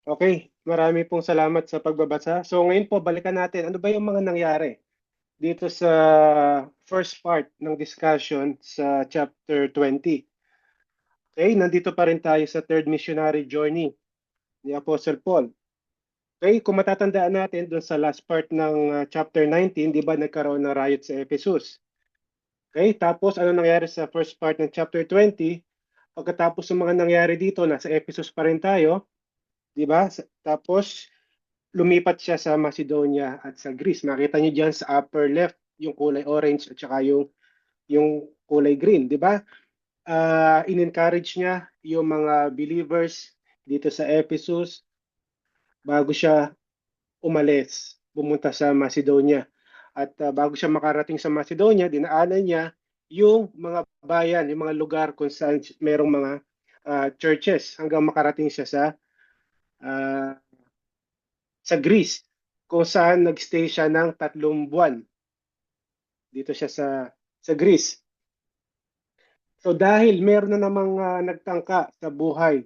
Okay, marami pong salamat sa pagbabasa. So ngayon po, balikan natin. Ano ba yung mga nangyari dito sa first part ng discussion sa chapter 20? Okay, nandito pa rin tayo sa third missionary journey ni Apostle Paul. Okay, kung matatandaan natin doon sa last part ng chapter 19, di ba nagkaroon ng riot sa Ephesus? Okay, tapos ano nangyari sa first part ng chapter 20? Pagkatapos ng mga nangyari dito, nasa Ephesus pa rin tayo, di ba? Tapos lumipat siya sa Macedonia at sa Greece. Makita niyo diyan sa upper left yung kulay orange at saka yung kulay green, di ba? In-encourage niya yung mga believers dito sa Ephesus bago siya umalis, pumunta sa Macedonia. At bago siya makarating sa Macedonia, dinaanan niya yung mga bayan, yung mga lugar kung saan merong mga churches hanggang makarating siya uh, sa Greece kung saan nagstay siya ng 3 buwan. Dito siya sa Greece. So dahil meron na namang nagtangka sa buhay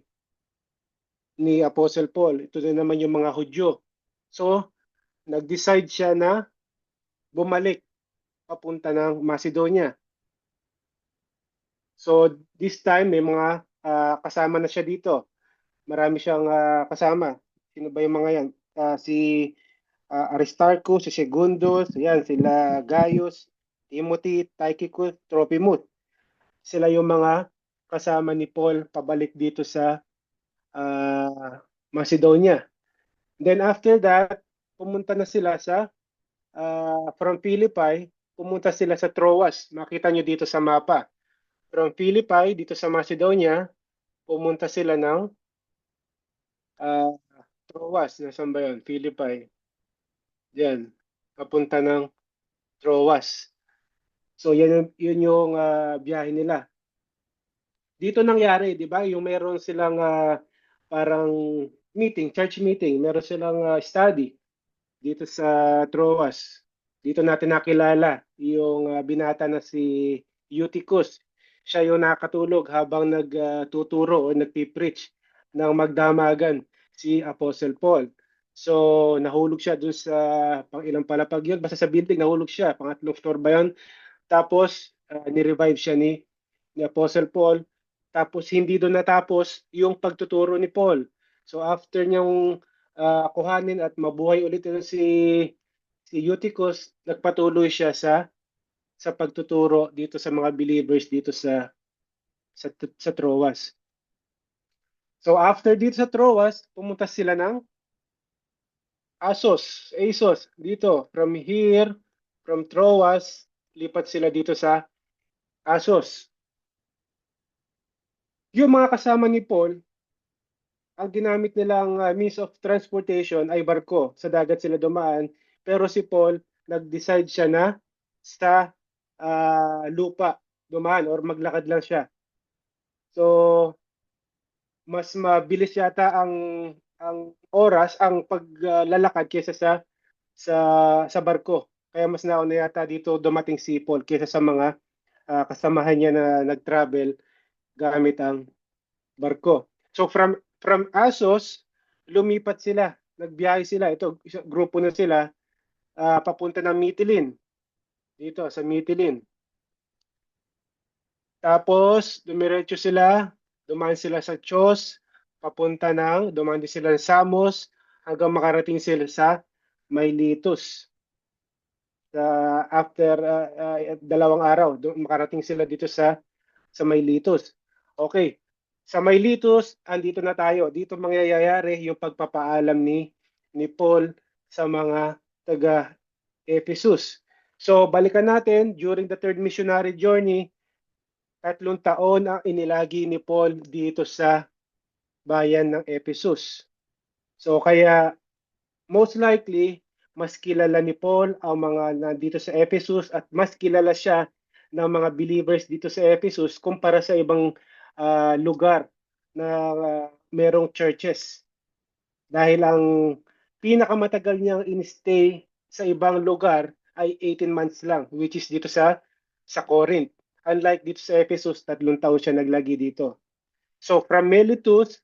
ni Apostle Paul, ito na naman yung mga Hudyo. So nag-decide siya na bumalik papunta ng Macedonia. So this time may mga kasama na siya dito. Marami siyang kasama. Sino ba yung mga yan? Si Aristarchus, si Secundus, yan, sila Gaius, Timothy, Tychicus, Trophimus. Sila yung mga kasama ni Paul pabalik dito sa Macedonia. Then after that, pumunta na sila from Philippi, pumunta sila sa Troas. Makita nyo dito sa mapa. From Philippi, dito sa Macedonia, pumunta sila ng uh, Troas. Nasaan ba yun? Philippi. Yan. Papunta ng Troas. So yun yung biyahe nila. Dito nangyari, 'di ba? Yung meron silang parang meeting, church meeting, meron silang study dito sa Troas. Dito natin nakilala yung binata na si Eutychus. Siya yung nakatulog habang nagtuturo o nagpipreach ng magdamagan si Apostle Paul. So, nahulog siya dun sa pang ilang palapag yun. Basta sa building, nahulog siya. Pangatlong floor ba yun? Tapos, ni-revive siya ni Apostle Paul. Tapos, hindi doon natapos yung pagtuturo ni Paul. So, after niyang kuhanin at mabuhay ulit ito si Eutychus, nagpatuloy siya sa pagtuturo dito sa mga believers dito sa Troas. So, after dito sa Troas, pumunta sila ng Assos, dito. From Troas, lipat sila dito sa Assos. Yung mga kasama ni Paul, ang ginamit nilang means of transportation ay barko. Sa dagat sila dumaan. Pero si Paul, nag-decide siya na sa lupa dumaan or maglakad lang siya. So, mas mabilis yata ang oras, ang paglalakad kaysa sa sa barko. Kaya mas nauna yata dito dumating si Paul kaysa sa mga kasamahan niya na nag-travel gamit ang barko. So from Assos, lumipat sila, nagbiyahe sila. Ito, grupo na sila papunta ng Mitilene. Dito sa Mitilene. Tapos dumiretso sila, dumaan sila sa Chios, dumaan din sila sa Samos hanggang makarating sila sa Miletus. After 2 araw, makarating sila dito sa Miletus. Okay. Sa Miletus, andito na tayo. Dito mangyayari yung pagpapaalam ni Paul sa mga taga Ephesus. So, balikan natin, during the third missionary journey, 3 taon ang inilagi ni Paul dito sa bayan ng Ephesus. So, kaya most likely, mas kilala ni Paul ang mga nandito sa Ephesus at mas kilala siya ng mga believers dito sa Ephesus kumpara sa ibang lugar na merong churches. Dahil ang pinakamatagal niyang in-stay sa ibang lugar ay 18 months lang, which is dito sa Corinth. Unlike dito sa Ephesus, 3 taon siya naglagi dito. So from Miletus,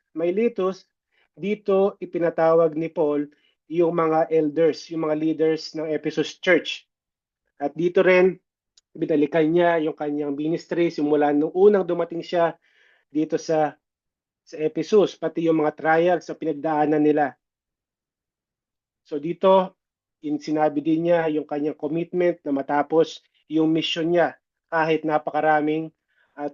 dito ipinatawag ni Paul yung mga elders, yung mga leaders ng Ephesus Church. At dito rin, binalikan niya yung kanyang ministry simula nung unang dumating siya dito sa Ephesus, pati yung mga trials sa pinagdaanan nila. So dito, sinabi din niya yung kanyang commitment na matapos yung mission niya kahit napakaraming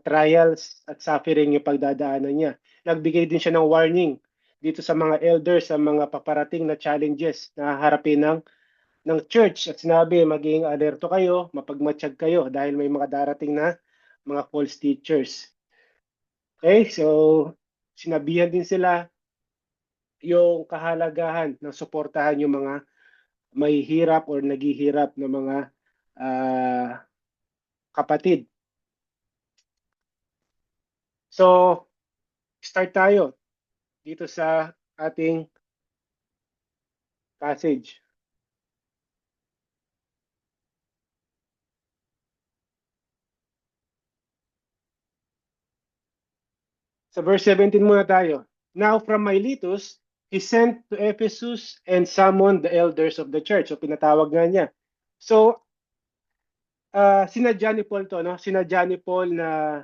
trials at suffering yung pagdadaanan niya. Nagbigay din siya ng warning dito sa mga elders, sa mga paparating na challenges na harapin ng church. At sinabi, maging alerto kayo, mapagmatsyag kayo dahil may mga darating na mga false teachers. Okay, so sinabihan din sila yung kahalagahan ng suportahan yung mga may hirap or naghihirap na mga uh, kapatid. So, start tayo dito sa ating passage. Sa verse 17 muna tayo. Now from Miletus, he sent to Ephesus and summoned the elders of the church. So, pinatawag nga niya. So, sinadya ni Paul to, no? Sinadya ni Paul na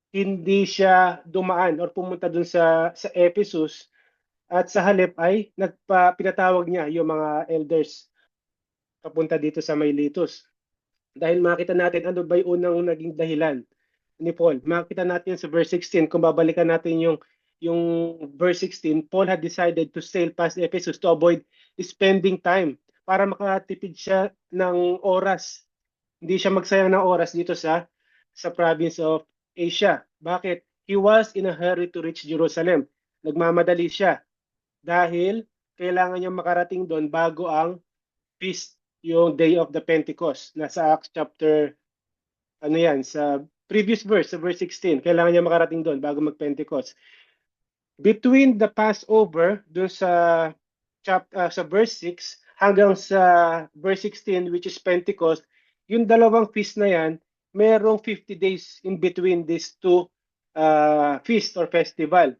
hindi siya dumaan or pumunta dun sa Ephesus at sa halip ay pinatawag niya yung mga elders papunta dito sa Miletus. Dahil makita natin ano ba yung unang naging dahilan ni Paul. Makita natin sa verse 16, kung babalikan natin yung verse 16, Paul had decided to sail past Ephesus to avoid spending time para makatipid siya ng oras. Hindi siya magsayang ng oras dito sa province of Asia. Bakit? He was in a hurry to reach Jerusalem. Nagmamadali siya dahil kailangan niya makarating doon bago ang feast, yung Day of the Pentecost. Nasa Acts chapter, ano yan, sa previous verse, sa verse 16. Kailangan niya makarating doon bago mag-Pentecost. Between the Passover, doon sa verse 6, hanggang sa verse 16, which is Pentecost, yung dalawang feast na yan, merong 50 days in between these two feast or festival.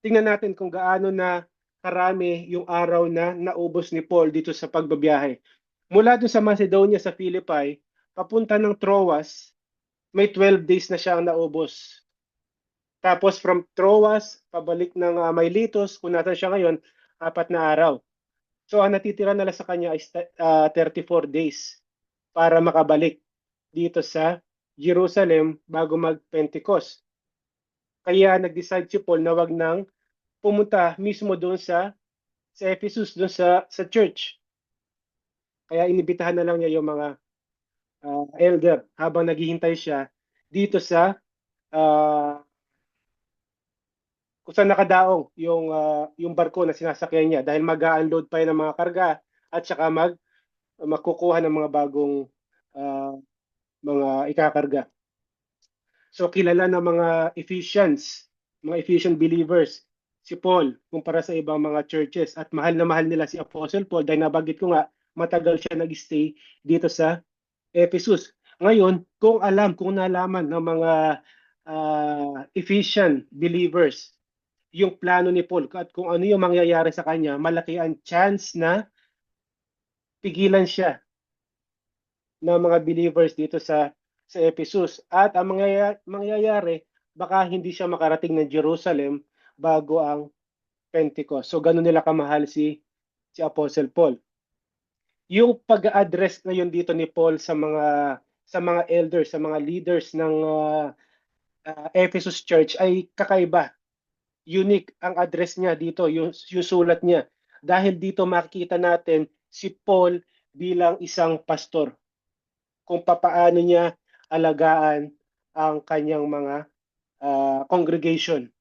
Tingnan natin kung gaano na karami yung araw na naubos ni Paul dito sa pagbabiyahe. Mula doon sa Macedonia sa Philippi, papunta ng Troas, may 12 days na siya ang naubos. Tapos from Troas, pabalik ng Miletus, kung nasan siya ngayon, 4 na araw. So ang natitira na lang sa kanya is 34 days para makabalik dito sa Jerusalem bago mag-Pentecost. Kaya nag-decide si Paul na wag nang pumunta mismo doon sa Ephesus, doon sa church. Kaya inibitahan na lang niya yung mga elder habang naghihintay siya dito sa kung saan nakadaong yung barko na sinasakyan niya dahil mag-unload pa yan ng mga karga at saka magkukuha ng mga bagong uh, mga ikakarga. So kilala ng mga Ephesian believers, si Paul kumpara sa ibang mga churches at mahal na mahal nila si Apostle Paul dahil nabanggit ko nga matagal siya nag-stay dito sa Ephesus. Ngayon, kung nalaman ng mga Ephesian believers yung plano ni Paul at kung ano yung mangyayari sa kanya, malaki ang chance na pigilan siya ng mga believers dito sa Ephesus. At ang mangyayari, baka hindi siya makarating ng Jerusalem bago ang Pentecost. So ganun nila kamahal si Apostle Paul. Yung pag-address ngayon dito ni Paul sa mga elders, sa mga leaders ng Ephesus Church ay kakaiba. Unique ang address niya dito, yung sulat niya. Dahil dito makikita natin si Paul bilang isang pastor. Kung papaano niya alagaan ang kanyang mga congregation.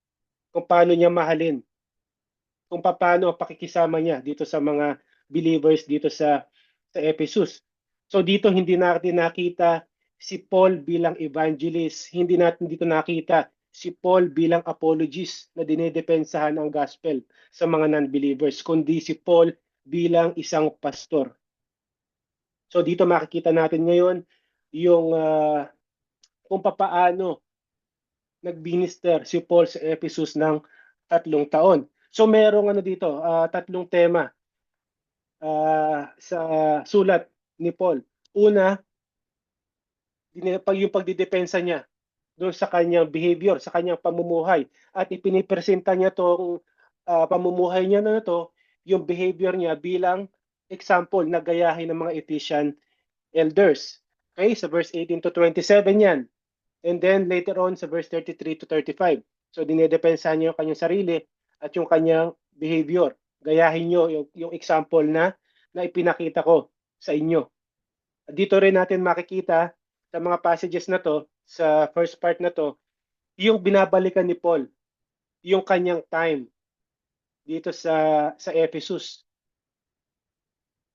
Kung paano niya mahalin. Kung paano ang pakikisama niya dito sa mga believers dito sa Ephesus. So dito hindi natin nakita si Paul bilang evangelist. Hindi natin dito nakita si Paul bilang apologist na dinedepensahan ang gospel sa mga non-believers, kundi si Paul bilang isang pastor. So dito makikita natin ngayon yung kung papaano nagminister si Paul sa Ephesus ng 3 taon. So merong ano dito, tatlong tema sa sulat ni Paul. Una, yung pagdidepensa niya doon sa kanyang behavior, sa kanyang pamumuhay. At ipinipresenta niya tong pamumuhay niya na to, yung behavior niya bilang example na gayahin ng mga Ephesian elders. Okay, sa verse 18 to 27 yan. And then later on sa verse 33 to 35. So dinedepensa niya yung kanyang sarili at yung kanyang behavior. Gayahin niyo yung example na ipinakita ko sa inyo. Dito rin natin makikita sa mga passages na to, sa first part na to, yung binabalikan ni Paul, yung kanyang time dito sa Ephesus.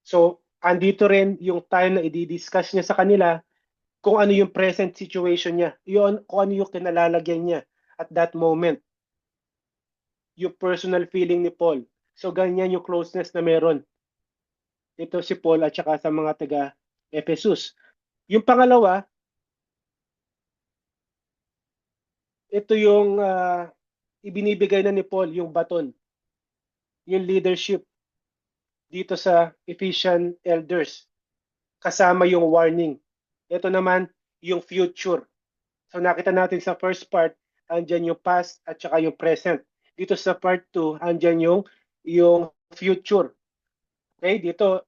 So, andito rin yung time na i-discuss niya sa kanila kung ano yung present situation niya, kung ano yung kinalalagyan niya at that moment, yung personal feeling ni Paul. So, ganyan yung closeness na meron ito si Paul at saka sa mga taga Ephesus. Yung pangalawa, ito yung ibinibigay na ni Paul, yung baton, yung leadership dito sa Ephesian elders, kasama yung warning. Ito naman, yung future. So nakita natin sa first part, andyan yung past at saka yung present. Dito sa part 2, andyan yung future. Okay, dito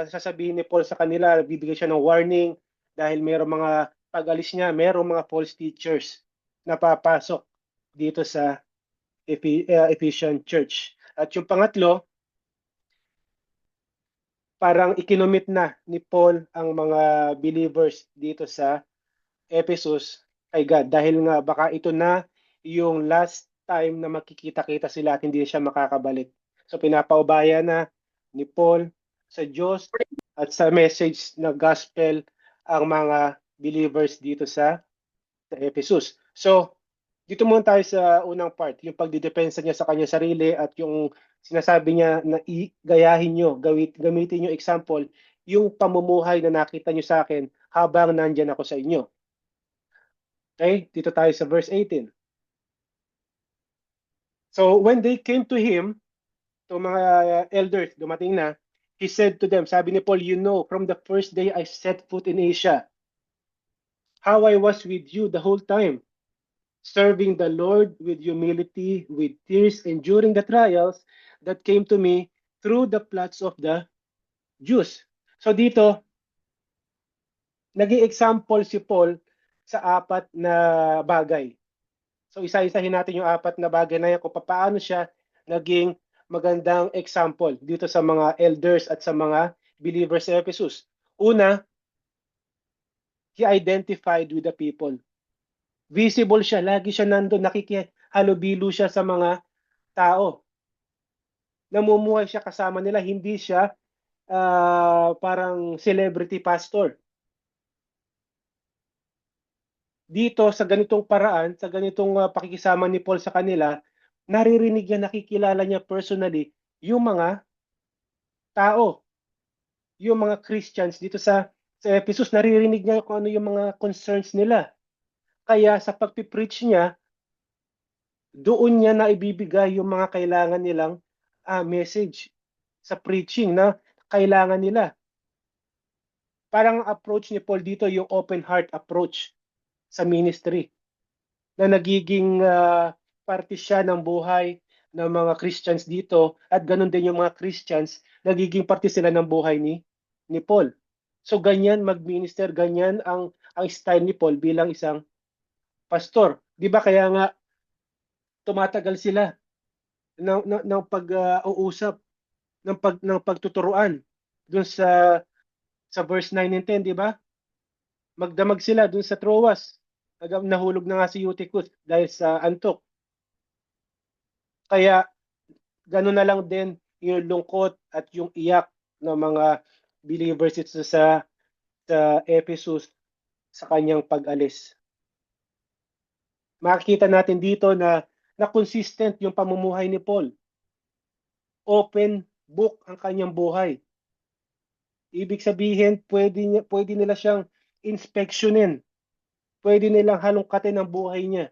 sasabihin ni Paul sa kanila, bibigyan siya ng warning dahil mayroong mga pag-alis niya, mayroong mga false teachers na papasok dito sa Ephesian Church. At yung pangatlo, parang ikinomit na ni Paul ang mga believers dito sa Ephesus kay God dahil nga baka ito na yung last time na makikita-kita sila at hindi siya makakabalik. So pinapaubaya na ni Paul sa Diyos at sa message na gospel ang mga believers dito sa Ephesus. So dito muna tayo sa unang part, yung pagdidepensa niya sa kanyang sarili at yung sinasabi niya na gayahin nyo, gamitin nyo example, yung pamumuhay na nakita nyo sa akin habang nandyan ako sa inyo. Okay, dito tayo sa verse 18. So when they came to him, to mga elders, dumating na, he said to them, sabi ni Paul, you know, from the first day I set foot in Asia, how I was with you the whole time, serving the Lord with humility, with tears, enduring the trials that came to me through the plots of the Jews. So dito, naging example si Paul sa apat na bagay. So isa-isahin natin yung apat na bagay na yan kung paano siya naging magandang example dito sa mga elders at sa mga believers sa Ephesus. Una, he identified with the people. Visible siya, lagi siya nandun, nakikihalubilo siya sa mga tao. Namumuhay siya kasama nila, hindi siya parang celebrity pastor. Dito sa ganitong paraan, sa ganitong pakikisama ni Paul sa kanila, naririnig niya, nakikilala niya personally yung mga tao, yung mga Christians dito sa Ephesus, naririnig niya kung ano yung mga concerns nila. Kaya sa pagpipreach niya, doon niya na ibibigay yung mga kailangan nilang message sa preaching na kailangan nila. Parang approach ni Paul dito yung open heart approach sa ministry na nagiging parte siya ng buhay ng mga Christians dito at ganun din yung mga Christians, nagiging parte sila ng buhay ni Paul. So ganyan mag-minister, ganyan ang style ni Paul bilang isang pastor. 'Di ba kaya nga tumatagal sila ng pag-uusap, ng pagtuturuan doon sa verse 9 and 10, 'di ba? Magdamag sila doon sa Troas. Nahulog na nga si Eutychus dahil sa antok. Kaya gano'n na lang din yung lungkot at yung iyak ng mga believers ito sa Ephesus sa kanyang pag-alis. Makikita natin dito na consistent yung pamumuhay ni Paul. Open book ang kanyang buhay. Ibig sabihin, pwede nila siyang inspeksyonin. Pwede nilang halongkatin ang buhay niya.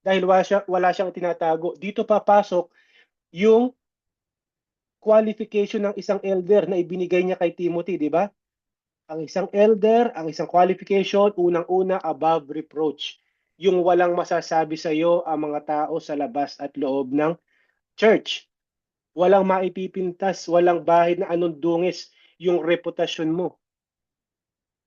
Dahil wala siyang tinatago. Dito papasok yung qualification ng isang elder na ibinigay niya kay Timothy, di ba? Ang isang elder, ang isang qualification, unang-una, above reproach. Yung walang masasabi sa iyo ang mga tao sa labas at loob ng church. Walang maipipintas, walang bahid na anong dungis yung reputasyon mo.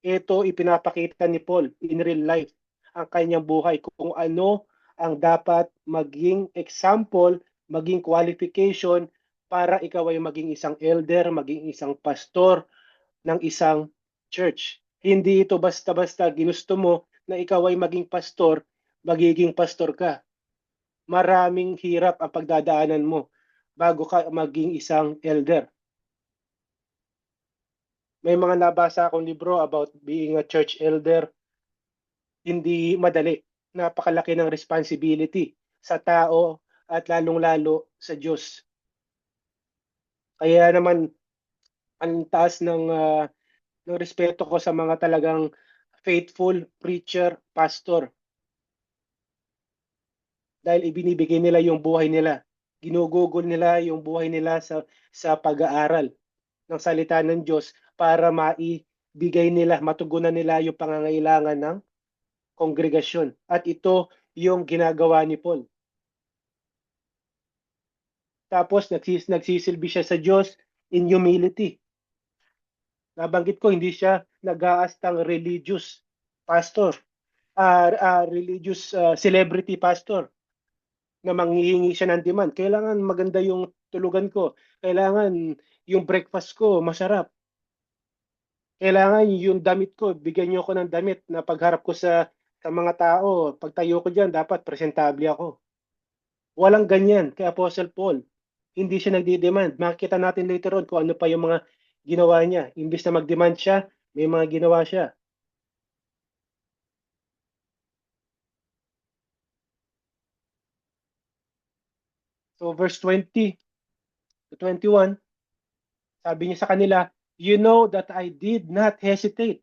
Ito ipinapakita ni Paul in real life, ang kanyang buhay, kung ano ang dapat maging example, maging qualification para ikaw ay maging isang elder, maging isang pastor ng isang church. Hindi ito basta-basta ginusto mo na ikaw ay maging pastor, magiging pastor ka. Maraming hirap ang pagdadaanan mo bago ka maging isang elder. May mga nabasa akong libro about being a church elder. Hindi madali. Napakalaki ng responsibility sa tao at lalong-lalo sa Diyos. Kaya naman ang taas ng respeto ko sa mga talagang faithful preacher, pastor. Dahil ibinibigay nila yung buhay nila. Ginugugol nila yung buhay nila sa pag-aaral ng salita ng Diyos para maibigay nila, matugunan nila yung pangangailangan ng kongregasyon. At ito yung ginagawa ni Paul. Tapos nagsisilbi siya sa Diyos in humility. Nabanggit ko, hindi siya nag-aastang religious pastor, religious celebrity pastor na manghihingi siya ng demand. Kailangan maganda yung tulugan ko. Kailangan yung breakfast ko masarap. Kailangan yung damit ko, bigyan niyo ako ng damit na pagharap ko sa mga tao, pagtayo ko diyan dapat presentable ako. Walang ganyan kay Apostle Paul. Hindi siya nagdi-demand. Makikita natin later on kung ano pa yung mga ginawa niya. Imbis na mag-demand siya, may mga ginawa siya. So verse 20 to 21, sabi niya sa kanila, "You know that I did not hesitate."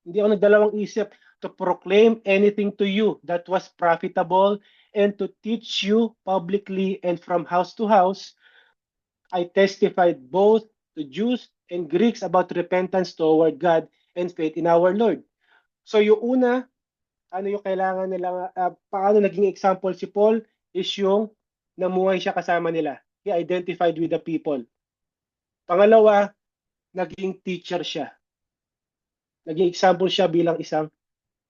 Hindi ako nagdalawang isip to proclaim anything to you that was profitable and to teach you publicly and from house to house. I testified both to Jews and Greeks about repentance toward God and faith in our Lord. So yung una, ano yung kailangan nila, paano naging example si Paul is yung namuhay siya kasama nila. He identified with the people. Pangalawa, naging teacher siya. Naging example siya bilang isang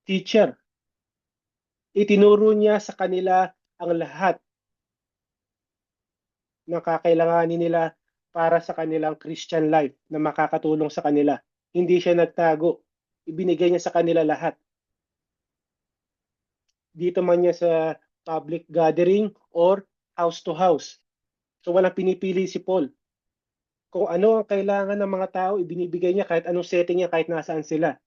teacher. Itinuro niya sa kanila ang lahat ng kakailanganin nila para sa kanilang Christian life na makakatulong sa kanila. Hindi siya nagtago. Ibinigay niya sa kanila lahat. Dito man niya sa public gathering or house to house. So walang pinipili si Paul. Kung ano ang kailangan ng mga tao, ibinibigay niya kahit anong setting niya, kahit nasaan sila.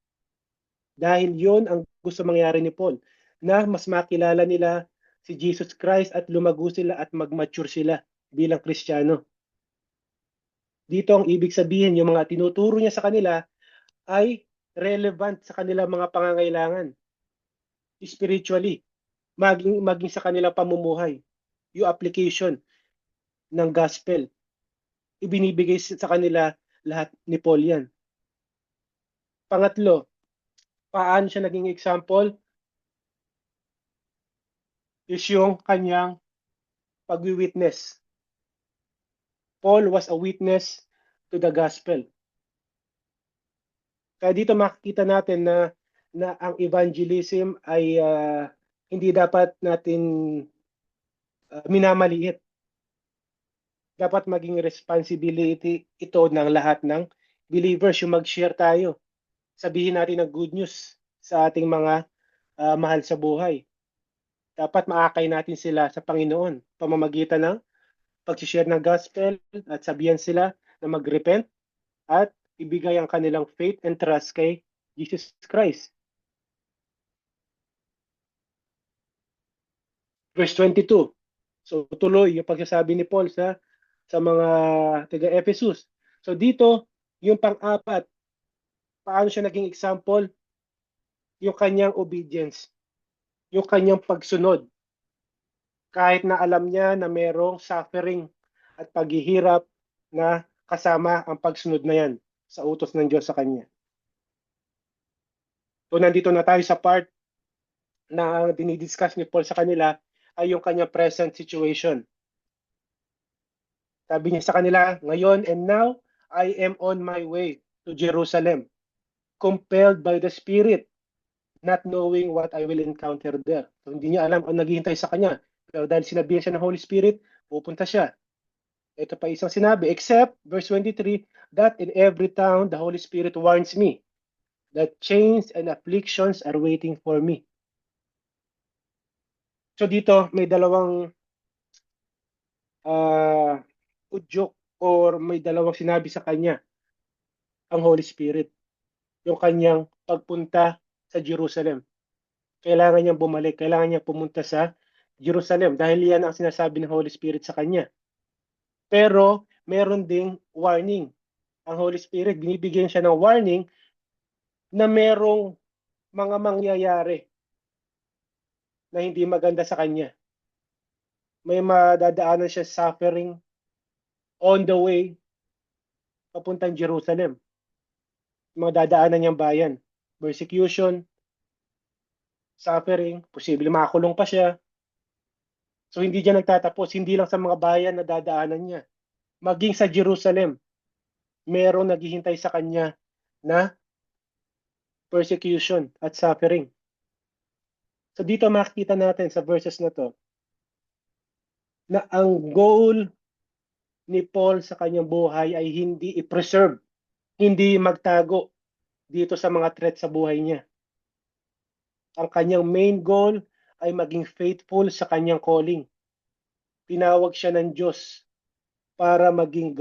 Dahil yon ang gusto mangyari ni Paul, na mas makilala nila si Jesus Christ at lumago sila at mag-mature sila bilang Kristiyano. Dito ang ibig sabihin, yung mga tinuturo niya sa kanila ay relevant sa kanilang mga pangangailangan spiritually, maging sa kanilang pamumuhay. Yung application ng gospel, ibinibigay sa kanila lahat ni Paul yan. Pangatlo, paano siya naging example is yung kanyang pag-witness. Paul was a witness to the gospel. Kaya dito makikita natin na ang evangelism ay hindi dapat natin minamaliit. Dapat maging responsibility ito ng lahat ng believers, yung mag-share tayo. Sabihin natin ang good news sa ating mga mahal sa buhay. Dapat maakay natin sila sa Panginoon pamamagitan ng pag-share ng gospel at sabihan sila na mag-repent at ibigay ang kanilang faith and trust kay Jesus Christ. Verse 22. So tuloy yung pagsasabi ni Paul sa mga taga-Ephesus. So dito, yung pang-apat, paano siya naging example? Yung kanyang obedience, yung kanyang pagsunod. Kahit na alam niya na merong suffering at paghihirap na kasama ang pagsunod na yan sa utos ng Diyos sa kanya. So nandito na tayo sa part na dinidiscuss ni Paul sa kanila ay yung kanyang present situation. Sabi niya sa kanila, ngayon and now, I am on my way to Jerusalem, compelled by the Spirit, not knowing what I will encounter there. So hindi niya alam ang naghihintay sa kanya. Pero dahil sinabihan siya ng Holy Spirit, pupunta siya. Ito pa isang sinabi, except, verse 23, that in every town the Holy Spirit warns me that chains and afflictions are waiting for me. So dito, may dalawang udyok or may dalawang sinabi sa kanya ang Holy Spirit. Yung kanyang pagpunta sa Jerusalem. Kailangan niyang bumalik, kailangan niya pumunta sa Jerusalem dahil yan ang sinasabi ng Holy Spirit sa kanya. Pero meron ding warning. Ang Holy Spirit, binibigyan siya ng warning na merong mga mangyayari na hindi maganda sa kanya. May madadaanan siya suffering on the way papuntang Jerusalem. Mga dadaanan niyang bayan. Persecution, suffering, posible makakulong pa siya. So hindi diyan nagtatapos, hindi lang sa mga bayan na dadaanan niya. Maging sa Jerusalem, merong naghihintay sa kanya na persecution at suffering. So dito makikita natin sa verses na to na ang goal ni Paul sa kanyang buhay ay hindi i-preserve, hindi magtago dito sa mga threat sa buhay niya. Ang kanyang main goal ay maging faithful sa kanyang calling. Tinawag siya ng Diyos para maging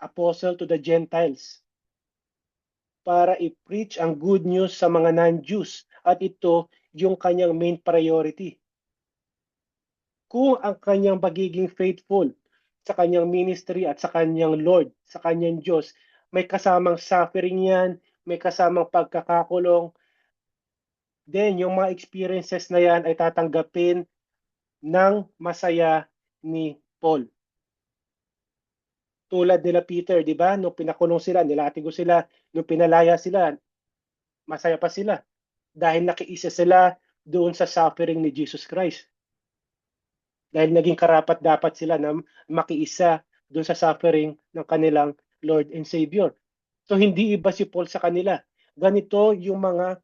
apostle to the Gentiles, para i-preach ang good news sa mga non-Jews, at ito yung kanyang main priority. Kung ang kanyang pagiging faithful sa kanyang ministry at sa kanyang Lord, sa kanyang Diyos, may kasamang suffering yan, may kasamang pagkakakulong, then yung mga experiences na yan ay tatanggapin ng masaya ni Paul. Tulad nila Peter, di ba? Nung pinakulong sila, nilatigo sila, nung pinalaya sila, masaya pa sila. Dahil nakiisa sila doon sa suffering ni Jesus Christ. Dahil naging karapat dapat sila na makiisa doon sa suffering ng kanilang Lord and Savior. So hindi iba si Paul sa kanila. Ganito yung mga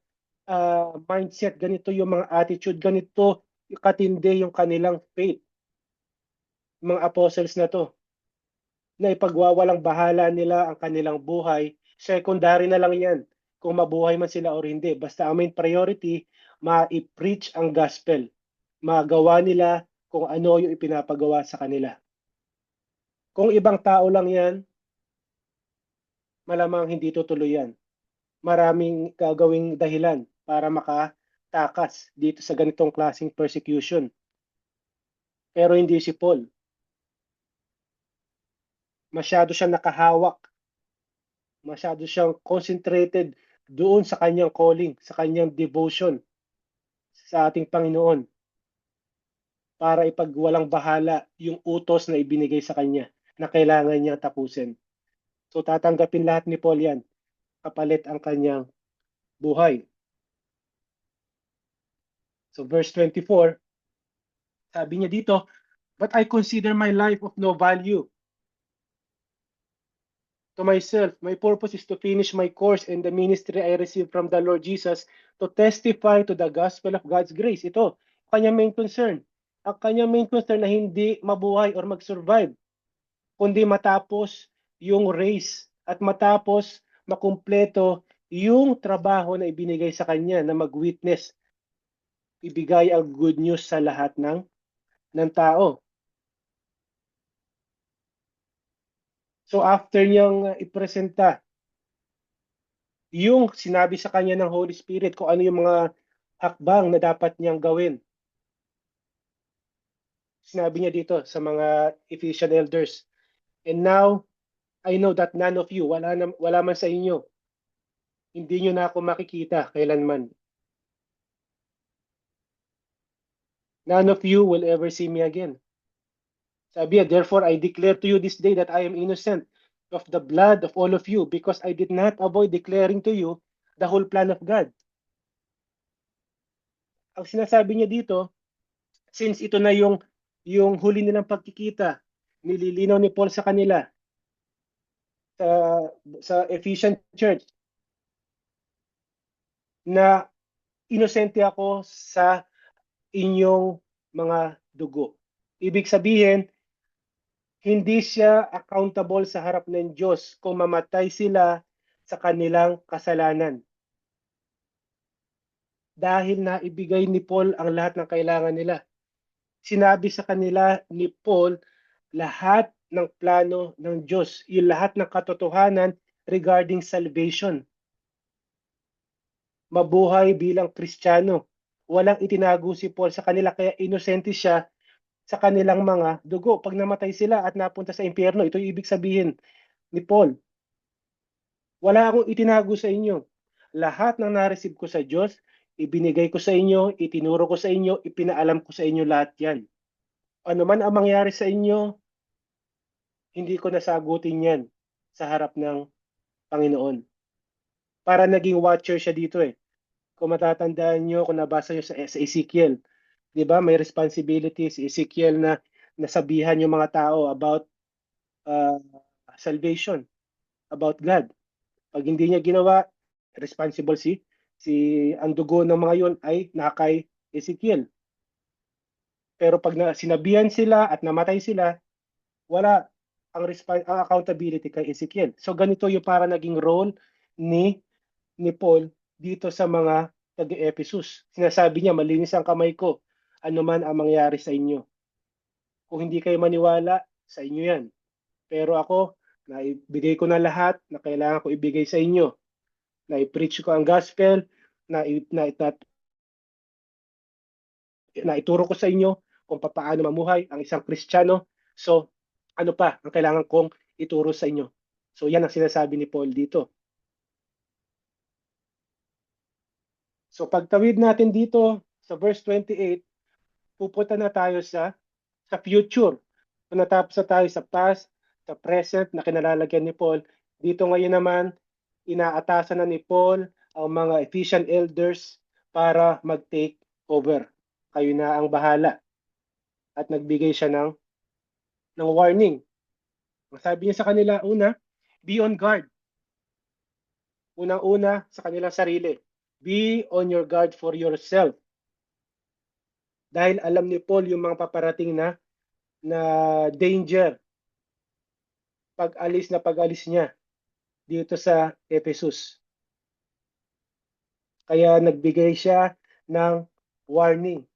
mindset, ganito yung mga attitude, ganito katindi yung kanilang faith. Mga apostles na to, na ipagwawalang bahala nila ang kanilang buhay, secondary na lang yan kung mabuhay man sila o hindi. Basta ang main priority, ma-preach ang gospel. Magawa nila kung ano yung ipinapagawa sa kanila. Kung ibang tao lang yan, malamang hindi tutuloy yan. Maraming gagawing dahilan para makatakas dito sa ganitong klaseng persecution. Pero hindi si Paul. Masyado siyang nakahawak. Masyado siyang concentrated doon sa kanyang calling, sa kanyang devotion sa ating Panginoon para ipagwalang bahala yung utos na ibinigay sa kanya na kailangan niyang tapusin. So tatanggapin lahat ni Paul yan, kapalit ang kanyang buhay. So verse 24, sabi niya dito, but I consider my life of no value to myself. My purpose is to finish my course in the ministry I received from the Lord Jesus to testify to the gospel of God's grace. Ito, kanyang main concern. Ang kanyang main concern na hindi mabuhay or mag-survive, kundi matapos yung race at matapos makumpleto yung trabaho na ibinigay sa kanya na mag-witness, ibigay ang good news sa lahat ng tao. So after niyang ipresenta yung sinabi sa kanya ng Holy Spirit kung ano yung mga hakbang na dapat niyang gawin. Sinabi niya dito sa mga Ephesian elders, and now I know that none of you, wala man sa inyo, hindi nyo na ako makikita kailanman. None of you will ever see me again. Sabi niya, therefore I declare to you this day that I am innocent of the blood of all of you because I did not avoid declaring to you the whole plan of God. Ang sinasabi niya dito, since ito na yung huli nilang pagkikita, nililinaw ni Paul sa kanila sa Ephesian Church na inosente ako sa inyong mga dugo. Ibig sabihin, hindi siya accountable sa harap ng Diyos kung mamatay sila sa kanilang kasalanan. Dahil naibigay ni Paul ang lahat ng kailangan nila. Sinabi sa kanila ni Paul lahat ng plano ng Diyos, yung lahat ng katotohanan regarding salvation. Mabuhay bilang Kristiyano. Walang itinago si Paul sa kanila kaya inosente siya sa kanilang mga dugo. Pag namatay sila at napunta sa impyerno, ito yung ibig sabihin ni Paul. Wala akong itinago sa inyo. Lahat ng na-receive ko sa Diyos, ibinigay ko sa inyo, itinuro ko sa inyo, ipinaalam ko sa inyo lahat yan. Ano man ang mangyari sa inyo, hindi ko nasagutin yan sa harap ng Panginoon. Para naging watcher siya dito eh. Kung matatandaan nyo, kung nabasa nyo sa Ezekiel, di ba may responsibility si Ezekiel na nasabihan yung mga tao about uh, salvation, about God. Pag hindi niya ginawa, responsible si ang dugo ng mga yon ay nakay Ezekiel. Pero pag sinabihan sila at namatay sila, wala ang accountability kay Ezekiel. So ganito yung para naging role ni Paul dito sa mga taga-Ephesus. Sinasabi niya, malinis ang kamay ko, ano man ang mangyari sa inyo. Kung hindi kayo maniwala, sa inyo yan. Pero ako, naibigay ko na lahat na kailangan ko ibigay sa inyo. Na-preach ko ang gospel, na, na, na, na ituro ko sa inyo kung paano mamuhay ang isang Kristiyano. So, ano pa ang kailangan kong ituro sa inyo? So, yan ang sinasabi ni Paul dito. So, pagtawid natin dito sa verse 28, pupunta na tayo sa future. So, natapos na tayo sa past, sa present na kinalalagyan ni Paul. Dito ngayon naman, inaatasan na ni Paul ang mga Ephesian elders para mag-take over. Kayo na ang bahala. At nagbigay siya ng warning. Sabi niya sa kanila, una, be on guard. Unang-una sa kanilang sarili. Be on your guard for yourself. Dahil alam ni Paul yung mga paparating na danger pag-alis niya dito sa Ephesus. Kaya nagbigay siya ng warning.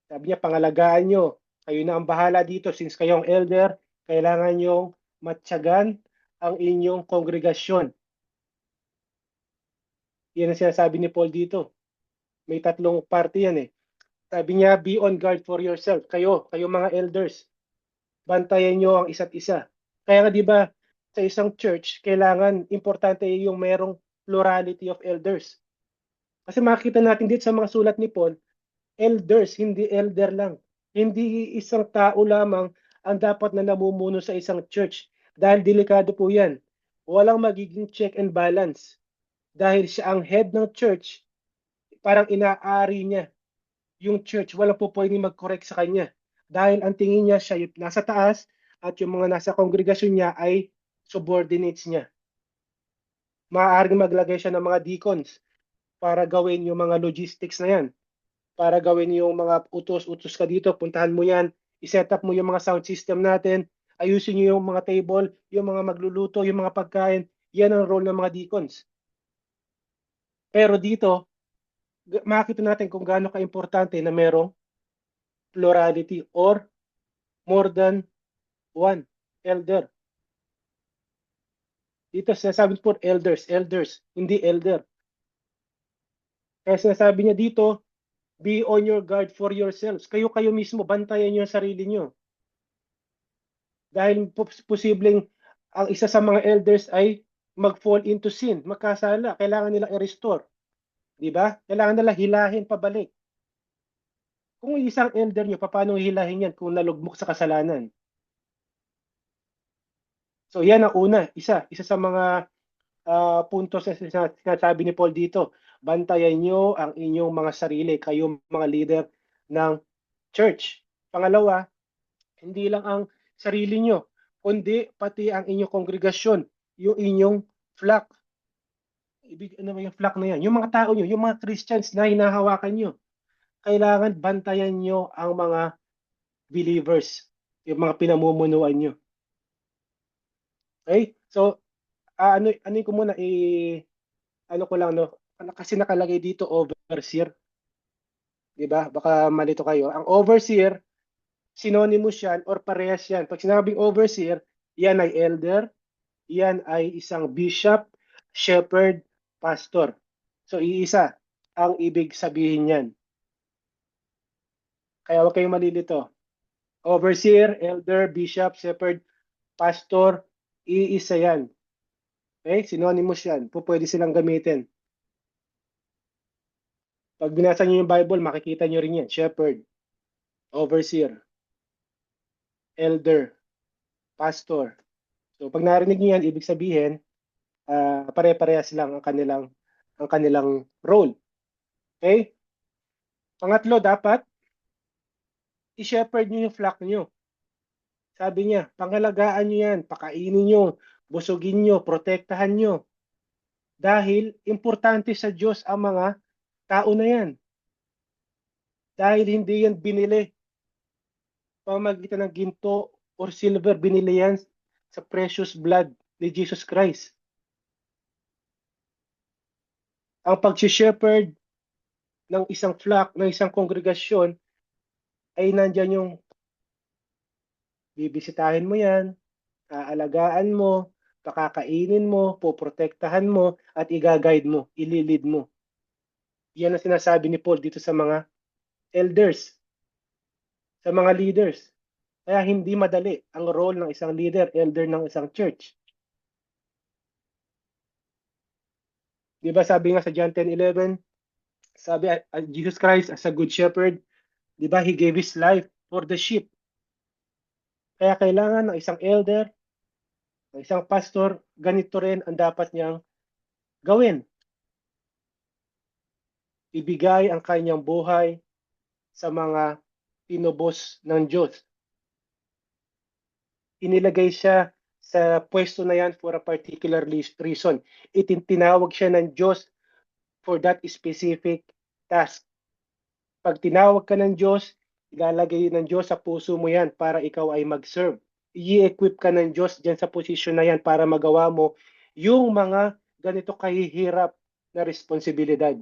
Sabi niya, pangalagaan nyo. Kayo na ang bahala dito. Since kayong elder, kailangan nyong matyagan ang inyong kongregasyon. Yan ang sinasabi ni Paul dito. May tatlong parte yan eh. Sabi niya, be on guard for yourself. Kayo mga elders. Bantayan nyo ang isa't isa. Kaya nga di ba sa isang church, kailangan importante yung merong plurality of elders. Kasi makikita natin dito sa mga sulat ni Paul, elders, hindi elder lang. Hindi isang tao lamang ang dapat na namumuno sa isang church. Dahil delikado po yan. Walang magiging check and balance. Dahil siya ang head ng church, parang inaari niya yung church. Walang po pwedeng mag-correct sa kanya. Dahil ang tingin niya siya yung nasa taas at yung mga nasa kongregasyon niya ay subordinates niya. Maaaring maglagay siya ng mga deacons para gawin yung mga logistics na yan. Para gawin yung mga utos-utos ka dito, puntahan mo yan, iset up mo yung mga sound system natin, ayusin nyo yung mga table, yung mga magluluto, yung mga pagkain, yan ang role ng mga deacons. Pero dito, makikita natin kung gaano ka-importante na merong plurality or more than one elder. Dito sinasabi po elders, hindi elder. Kaya sinasabi niya dito, be on your guard for yourselves. Kayo mismo, bantayan niyo ang sarili niyo. Dahil posibleng ang isa sa mga elders ay mag-fall into sin, magkasala. Kailangan nilang i-restore. Di ba? Kailangan nila hilahin pabalik. Kung isang elder nyo, paano hilahin yan kung nalugmok sa kasalanan? So yan ang una, isa sa mga puntos na sinasabi ni Paul dito. Bantayan nyo ang inyong mga sarili, kayong mga leader ng church. Pangalawa, hindi lang ang sarili nyo, kundi pati ang inyong kongregasyon, yung inyong flock. Ano ba yung flock na yan? Yung mga tao nyo, yung mga Christians na hinahawakan nyo. Kailangan bantayan nyo ang mga believers, yung mga pinamumunuan nyo. Okay? So, ano ko muna, ano ko lang, no? Kasi nakalagay dito overseer, di ba? Baka malito kayo. Ang overseer, synonymous yan or parehas yan. Pag sinabing overseer, yan ay elder, yan ay isang bishop, shepherd, pastor. So, iisa ang ibig sabihin yan. Kaya huwag kayong malilito. Overseer, elder, bishop, shepherd, pastor, iisa yan. Okay? Synonymous yan. Pwede silang gamitin. Pag binasa niyo yung Bible, makikita niyo rin yan. Shepherd, overseer, elder, pastor. So pag narinig niyo yan, ibig sabihin, pare-parehas lang ang kanilang role. Okay? Pangatlo, dapat i-shepherd niyo yung flock niyo. Sabi niya, pangalagaan niyo yan, pakainin niyo, busugin niyo, protektahan niyo. Dahil importante sa Diyos ang mga tao na yan. Dahil hindi yan binili pamagitan ng ginto or silver, binili yan sa precious blood ni Jesus Christ. Ang pag-shepherd ng isang flock, ng isang kongregasyon, ay nandyan yung bibisitahin mo yan, aalagaan mo, pakakainin mo, poprotektahan mo, at i-guide mo, ililid mo. Yan ang sinasabi ni Paul dito sa mga elders, sa mga leaders. Kaya hindi madali ang role ng isang leader, elder ng isang church. Di ba sabi nga sa John 10:11, sabi Jesus Christ as a good shepherd, di ba, he gave his life for the sheep. Kaya kailangan ng isang elder, ng isang pastor, ganito rin ang dapat niyang gawin. Ibigay ang kanyang buhay sa mga tinubos ng Diyos. Inilagay siya sa pwesto na yan for a particular reason. Itinawag siya ng Diyos for that specific task. Pag tinawag ka ng Diyos, ilalagay ng Diyos sa puso mo yan para ikaw ay mag-serve. I-equip ka ng Diyos dyan sa posisyon na yan para magawa mo yung mga ganito kahihirap na responsibilidad.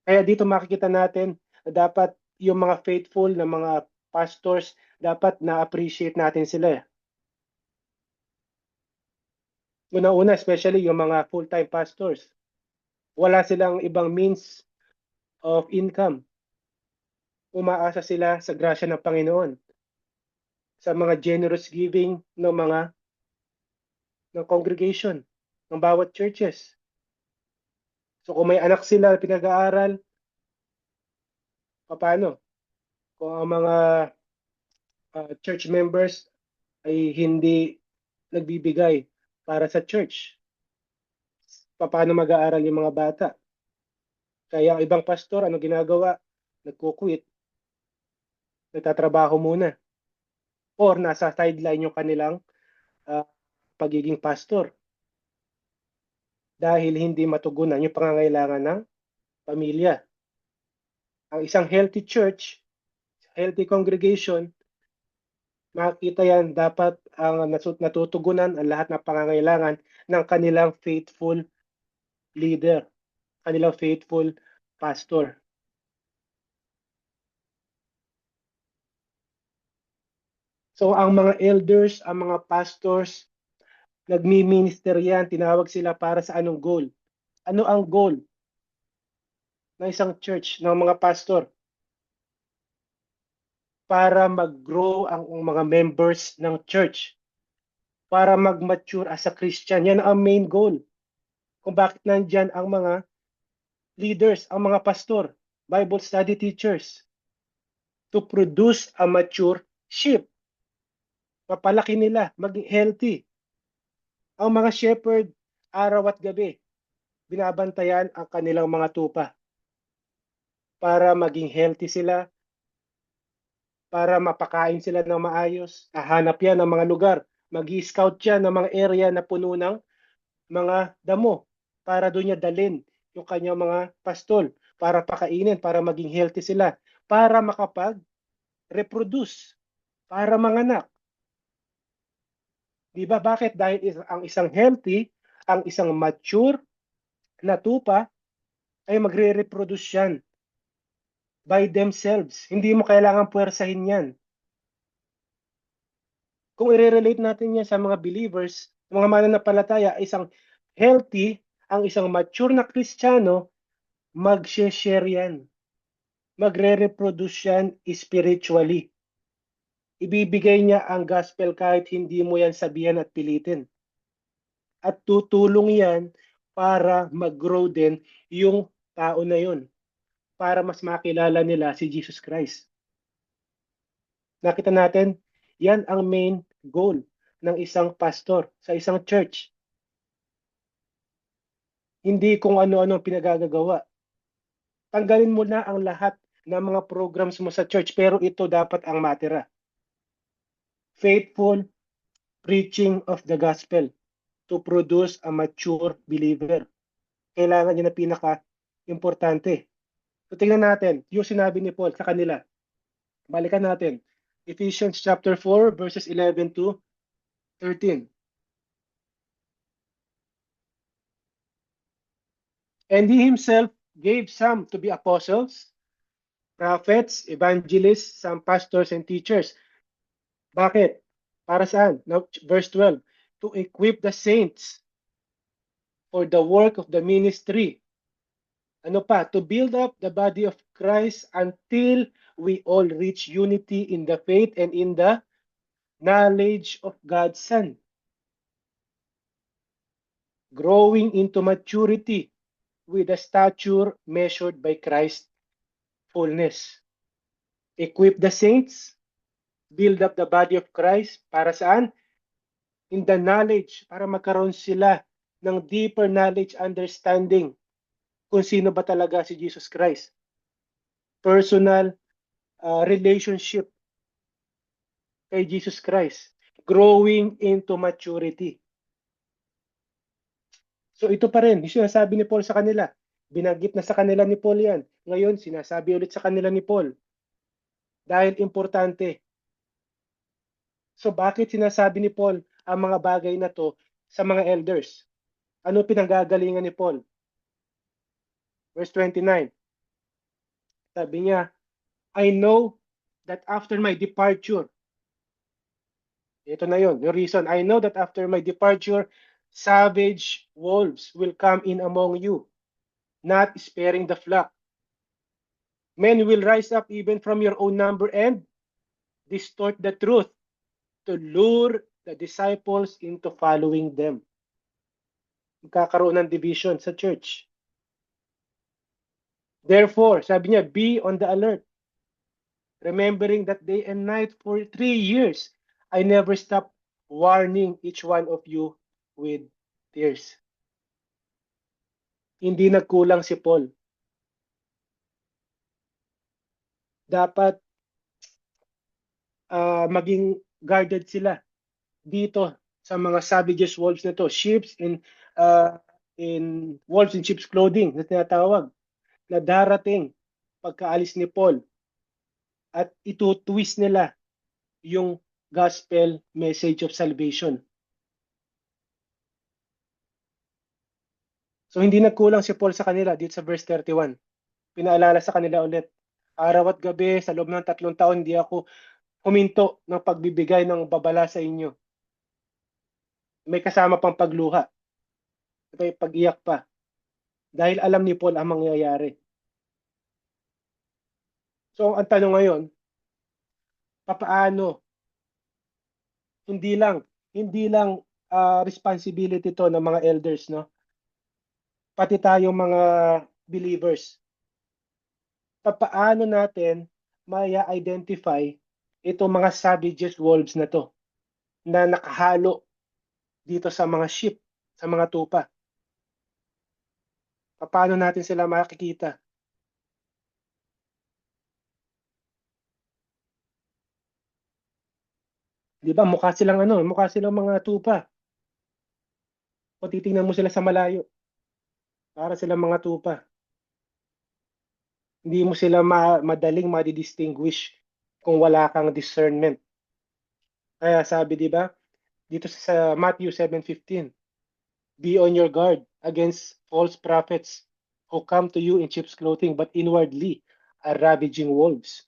Kaya dito makikita natin na dapat yung mga faithful na mga pastors, dapat na-appreciate natin sila. Una-una, especially yung mga full-time pastors. Wala silang ibang means of income. Umaasa sila sa grasya ng Panginoon, sa mga generous giving ng congregation, ng bawat churches. So kung may anak sila pinag-aaral, paano? Kung ang mga church members ay hindi nagbibigay para sa church, paano mag-aaral yung mga bata? Kaya ang ibang pastor, ano ginagawa? Nagko-quit, nagtatrabaho muna. Or nasa sideline yung kanilang uh, pagiging pastor dahil hindi matugunan yung pangangailangan ng pamilya. Ang isang healthy church, healthy congregation, makikita yan, dapat ang natutugunan ang lahat ng pangangailangan ng kanilang faithful leader, kanilang faithful pastor. So ang mga elders, ang mga pastors, nagmi-minister yan, tinawag sila para sa anong goal? Ano ang goal ng isang church, ng mga pastor? Para mag-grow ang mga members ng church, para mag-mature as a Christian. Yan ang main goal. Kung bakit nandyan ang mga leaders, ang mga pastor. Bible study teachers to produce a mature sheep. Papalaki nila, maging healthy. Ang mga shepherd, araw at gabi, binabantayan ang kanilang mga tupa para maging healthy sila, para mapakain sila ng maayos. Hahanap yan ng mga lugar. Mag-i-scout yan ng mga area na puno ng mga damo para doon niya dalhin yung kanyang mga pastol para pakainin, para maging healthy sila, para makapag-reproduce, para manganak. Di ba? Bakit? Dahil ang isang healthy, ang isang mature na tupa ay magre-reproduce yan by themselves. Hindi mo kailangan puwersahin yan. Kung i-relate natin yan sa mga believers, mga mananampalataya, isang healthy, ang isang mature na Kristiyano, mag-share yan. Magre-reproduce yan spiritually. Ibibigay niya ang gospel kahit hindi mo yan sabihan at pilitin. At tutulong yan para mag-grow din yung tao na yun. Para mas makilala nila si Jesus Christ. Nakita natin, yan ang main goal ng isang pastor sa isang church. Hindi kung ano-ano pinagagagawa. Tanggalin mo na ang lahat ng mga programs mo sa church, pero ito dapat ang matira. Faithful preaching of the gospel to produce a mature believer. Kailangan yun na pinaka-importante. So tingnan natin, yung sinabi ni Paul sa kanila. Balikan natin. Ephesians chapter 4 verses 11 to 13. And he himself gave some to be apostles, prophets, evangelists, some pastors and teachers. Bakit? Para saan? Now, verse 12. To equip the saints for the work of the ministry. Ano pa? To build up the body of Christ until we all reach unity in the faith and in the knowledge of God's Son. Growing into maturity with a stature measured by Christ's fullness. Equip the saints, build up the body of Christ, para saan? In the knowledge, para magkaroon sila ng deeper knowledge, understanding kung sino ba talaga si Jesus Christ. Personal relationship kay Jesus Christ. Growing into maturity. So ito pa rin, yung sinasabi ni Paul sa kanila. Binanggit na sa kanila ni Paul yan. Ngayon, sinasabi ulit sa kanila ni Paul. Dahil importante. So bakit sinasabi ni Paul ang mga bagay na to sa mga elders? Ano pinanggagalingan ni Paul? Verse 29. Sabi niya, I know that after my departure, ito na yun, yung reason, I know that after my departure, savage wolves will come in among you, not sparing the flock. Men will rise up even from your own number and distort the truth to lure the disciples into following them. Magkakaroon ng division sa church. Therefore, sabi niya, be on the alert. Remembering that day and night for 3 years, I never stopped warning each one of you with tears. Hindi nagkulang si Paul. Dapat maging guarded sila dito sa mga savages wolves na to, sheep in wolves in sheep's clothing na tinatawag, na darating pagkaalis ni Paul at ito-twist nila yung gospel message of salvation. So hindi nagkulang si Paul sa kanila dito sa verse 31. Pinaalala sa kanila ulit, araw at gabi sa loob ng 3 taon hindi ako huminto ng pagbibigay ng babala sa inyo. May kasama pang pagluha. May pag-iyak pa. Dahil alam ni Paul ang mangyayari. So ang tanong ngayon, papaano? Hindi lang responsibility to ng mga elders, no? Pati tayong mga believers. paano natin maya-identify itong mga savages wolves na to na nakahalo dito sa mga sheep, sa mga tupa. Paano natin sila makikita? Di ba mukha silang mga tupa. O titingnan mo sila sa malayo, para silang mga tupa. Hindi mo sila madaling ma-distinguish kung wala kang discernment. Kaya sabi, di ba, dito sa Matthew 7:15, be on your guard against false prophets who come to you in sheep's clothing but inwardly are ravaging wolves.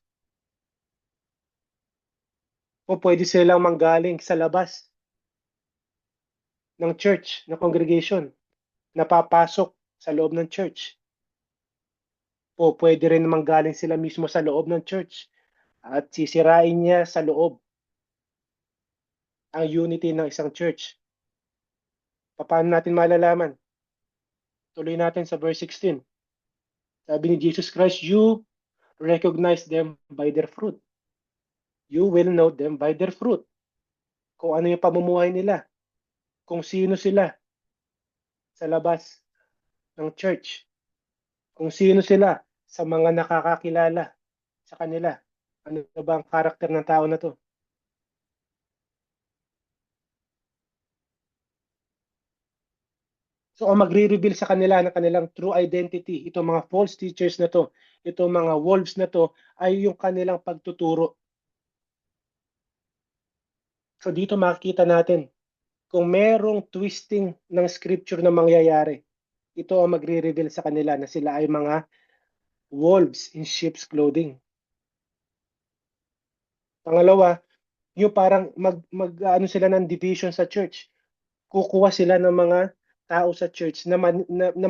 O pwede silang manggaling sa labas ng church, ng congregation, napapasok sa loob ng church. O pwede rin manggaling sila mismo sa loob ng church at sisirain niya sa loob ang unity ng isang church. Paano natin malalaman? Tuloy natin sa verse 16. Sabi ni Jesus Christ, you recognize them by their fruit. You will know them by their fruit. Kung ano yung pamumuhay nila. Kung sino sila sa labas ng church. Kung sino sila sa mga nakakakilala sa kanila. Ano ba ang karakter ng tao na to? So ang magre-reveal sa kanila ng kanilang true identity, itong mga false teachers na to, itong mga wolves na to, ay yung kanilang pagtuturo. So dito makikita natin, kung merong twisting ng scripture na mangyayari, ito ang magre-reveal sa kanila na sila ay mga wolves in sheep's clothing. Pangalawa, yung parang ano sila ng division sa church. Kukuha sila ng mga tao sa church na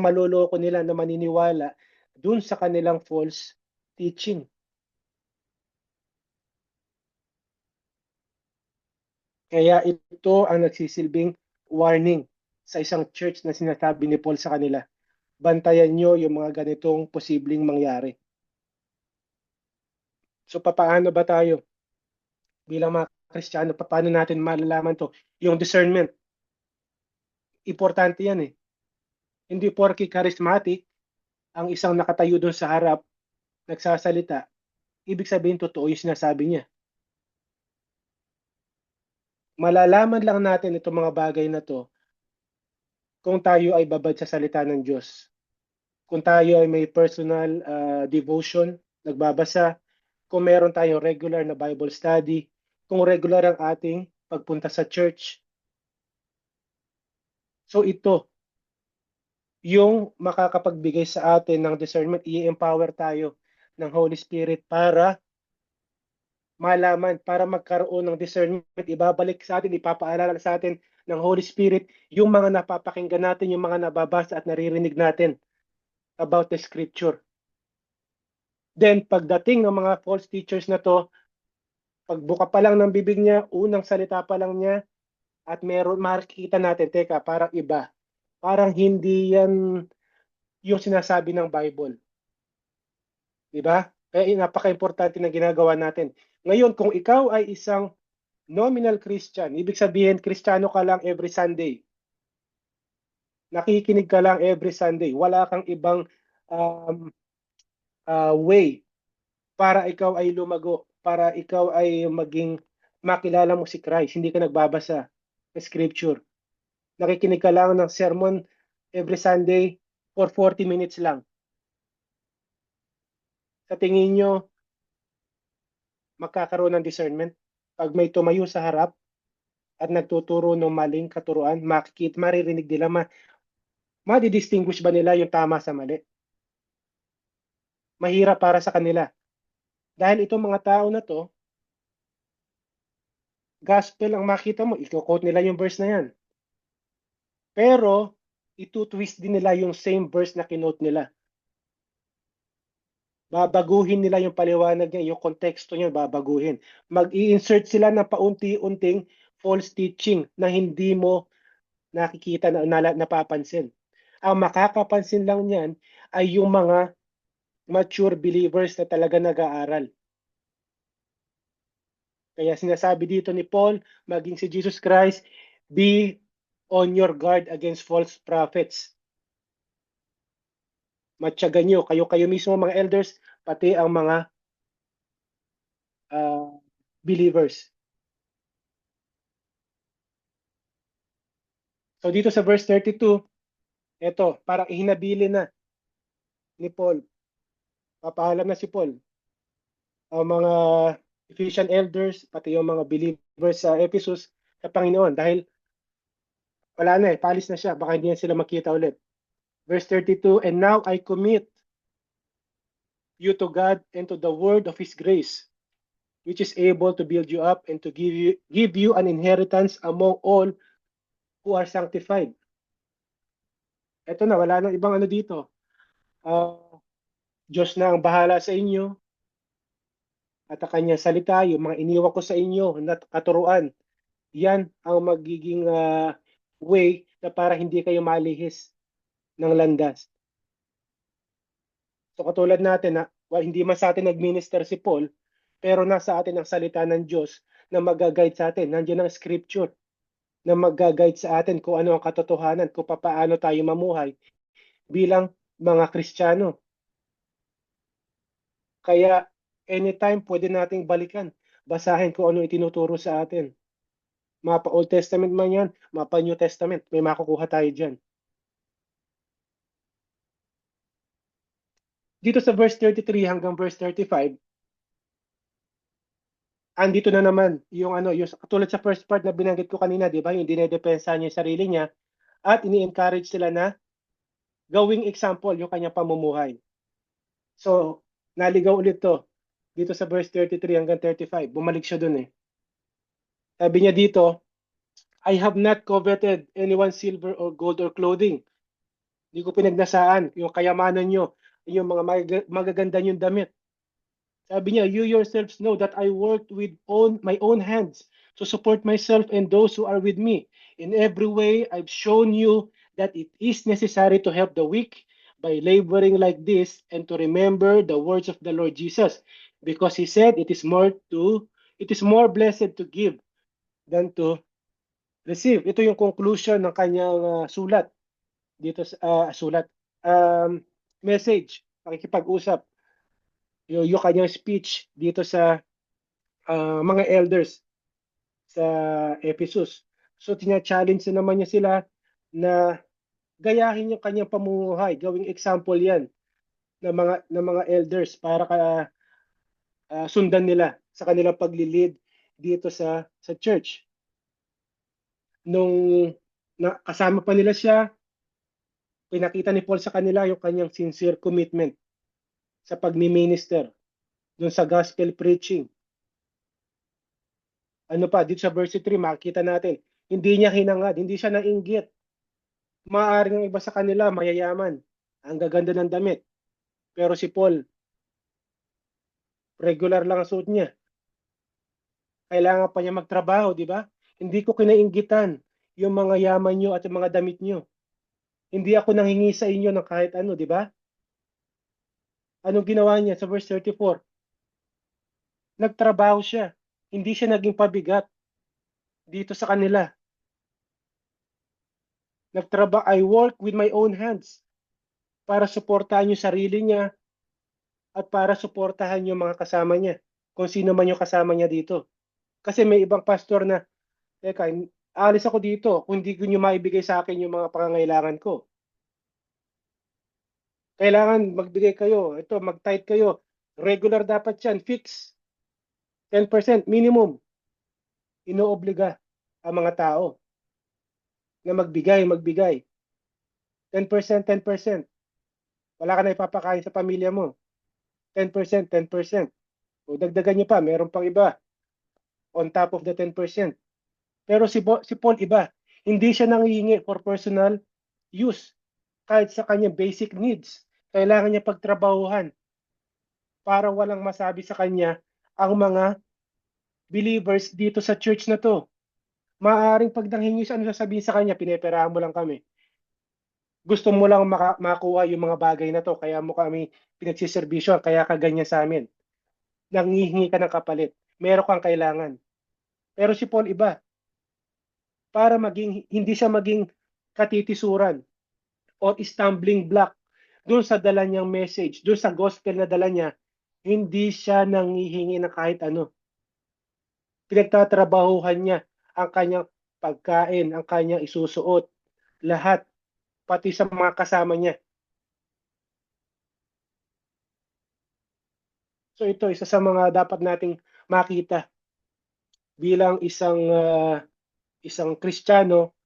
maloloko nila, na maniniwala dun sa kanilang false teaching. Kaya ito ang nagsisilbing warning sa isang church na sinasabi ni Paul sa kanila. Bantayan nyo yung mga ganitong posibleng mangyari. So paano ba tayo bilang mga Kristiyano, paano natin malalaman to? Yung discernment, importante yan eh. Hindi porke charismatic ang isang nakatayo doon sa harap, nagsasalita, ibig sabihin totoo yung sinasabi niya. Malalaman lang natin itong mga bagay na to kung tayo ay babad sa salita ng Diyos. Kung tayo ay may personal devotion, nagbabasa, kung meron tayong regular na Bible study, kung regular ang ating pagpunta sa church. So ito, yung makakapagbigay sa atin ng discernment, i-empower tayo ng Holy Spirit para malaman, para magkaroon ng discernment, ibabalik sa atin, ipapaalala sa atin ng Holy Spirit yung mga napapakinggan natin, yung mga nababasa at naririnig natin about the scripture. Then, pagdating ng mga false teachers na to, pagbuka pa lang ng bibig niya, unang salita pa lang niya, at meron, makikita natin, teka, parang iba. Parang hindi yan yung sinasabi ng Bible. Diba? Kaya napaka-importante na ginagawa natin. Ngayon, kung ikaw ay isang nominal Christian, ibig sabihin, Kristiyano ka lang every Sunday. Nakikinig ka lang every Sunday. Wala kang ibang way para ikaw ay lumago, para ikaw ay makilala mo si Christ. Hindi ka nagbabasa ng scripture. Nakikinig ka lang ng sermon every Sunday for 40 minutes lang. Sa tingin nyo, magkakaroon ng discernment? Pag may tumayo sa harap at nagtuturo ng maling katuruan, maririnig nila, ma-distinguish ba nila yung tama sa mali? Mahirap para sa kanila. Dahil itong mga tao na to, gospel ang makita mo, i-quote nila yung verse na yan. Pero, itutwist din nila yung same verse na kinote nila. Babaguhin nila yung paliwanag niya, yung konteksto niya, babaguhin. Mag-i-insert sila ng paunti-unting false teaching na hindi mo nakikita na napapansin. Ang makakapansin lang niyan ay yung mga mature believers na talaga nag-aaral. Kaya sinasabi dito ni Paul, maging si Jesus Christ, be on your guard against false prophets. Matyagan nyo, kayo mismo mga elders, pati ang mga believers. So dito sa verse 32, ito, parang ihinabili na ni Paul. Papaalam na si Paul. Ang mga Ephesian elders, pati yung mga believers sa Ephesus sa Panginoon. Dahil wala na palis na siya. Baka hindi na sila makita ulit. Verse 32, and now I commit you to God and to the word of His grace, which is able to build you up and to give you an inheritance among all who are sanctified. Ito na, wala nang ibang ano dito. Diyos na ang bahala sa inyo at ang kanyang salita, yung mga iniwan ko sa inyo na katuruan, yan ang magiging way na para hindi kayo malihis ng landas. So katulad natin, hindi man sa atin nag-minister si Paul, pero nasa atin ang salita ng Diyos na mag-guide sa atin. Nandiyan ang scripture na mag-guide sa atin kung ano ang katotohanan, kung paano tayo mamuhay bilang mga Kristiyano. Kaya anytime pwede nating balikan, basahin kung ano itinuturo sa atin. Mapa Old Testament man yan, mapa New Testament, may makukuha tayo dyan. Dito sa verse 33 hanggang verse 35, andito na naman yung yung katulad sa first part na binanggit ko kanina, di ba? Yung dinedepensa niya yung sarili niya at ini-encourage sila na gawing example yung kanyang pamumuhay. So, naligaw ulit to dito sa verse 33 hanggang 35. Bumalik siya dun eh. Sabi niya dito, I have not coveted anyone's silver or gold or clothing. Hindi ko pinagnasaan yung kayamanan nyo, yung mga magaganda yung damit. Sabi niya, you yourselves know that I worked with my own hands to support myself and those who are with me. In every way, I've shown you that it is necessary to help the weak by laboring like this and to remember the words of the Lord Jesus. Because he said, it is more blessed to give than to receive. Ito yung conclusion ng kanyang sulat dito sa message, pakikipag-usap, yung kanyang speech dito sa mga elders sa Ephesus. So tina-challenge na naman niya sila na gayahin yung kanyang pamumuhay, gawing example 'yan ng mga elders para sundan nila sa kanilang paglilid dito sa church. Nung kasama pa nila siya, pinakita ni Paul sa kanila yung kanyang sincere commitment sa pagmi-minister dun sa gospel preaching. Ano pa, dito sa verse 3, makikita natin, hindi niya hinangad, hindi siya nainggit. Maaaring ang iba sa kanila, mayayaman, ang gaganda ng damit. Pero si Paul, regular lang ang suot niya. Kailangan pa niya magtrabaho, di ba? Hindi ko kinainggitan yung mga yaman niyo at yung mga damit niyo. Hindi ako nanghingi sa inyo ng kahit ano, di ba? Anong ginawa niya sa verse 34? Nagtrabaho siya. Hindi siya naging pabigat dito sa kanila. I work with my own hands para suportahan yung sarili niya at para suportahan yung mga kasama niya. Kung sino man yung kasama niya dito. Kasi may ibang pastor na, teka, alis ako dito kung hindi ko nyo maibigay sa akin yung mga pangangailangan ko. Kailangan magbigay kayo. Ito, mag-tithe kayo. Regular dapat yan. Fix. 10% minimum. Inoobliga ang mga tao na magbigay. 10%, 10%. Wala ka na ipapakain sa pamilya mo. 10%, 10%. O dagdagan nyo pa, meron pang iba. On top of the 10%. Pero si Paul iba. Hindi siya nangihingi for personal use. Kahit sa kanyang basic needs. Kailangan niya pagtrabahuhan para walang masabi sa kanya ang mga believers dito sa church na to. Maaring pag nanghingi siya, ano sasabihin sa kanya, pineperahan mo lang kami. Gusto mo lang makuha yung mga bagay na to, kaya mo kami pinagsiservisyo, kaya ka ganyan sa amin. Nangihingi ka ng kapalit. Meron kang kailangan. Pero si Paul iba, para hindi siya maging katitisuran o stumbling block doon sa dala niyang message, doon sa gospel na dala niya, hindi siya nangihingi ng kahit ano. Pinagtatrabahuhan niya ang kanyang pagkain, ang kanyang isusuot, lahat, pati sa mga kasama niya. So ito, isa sa mga dapat nating makita bilang isang Kristiyano,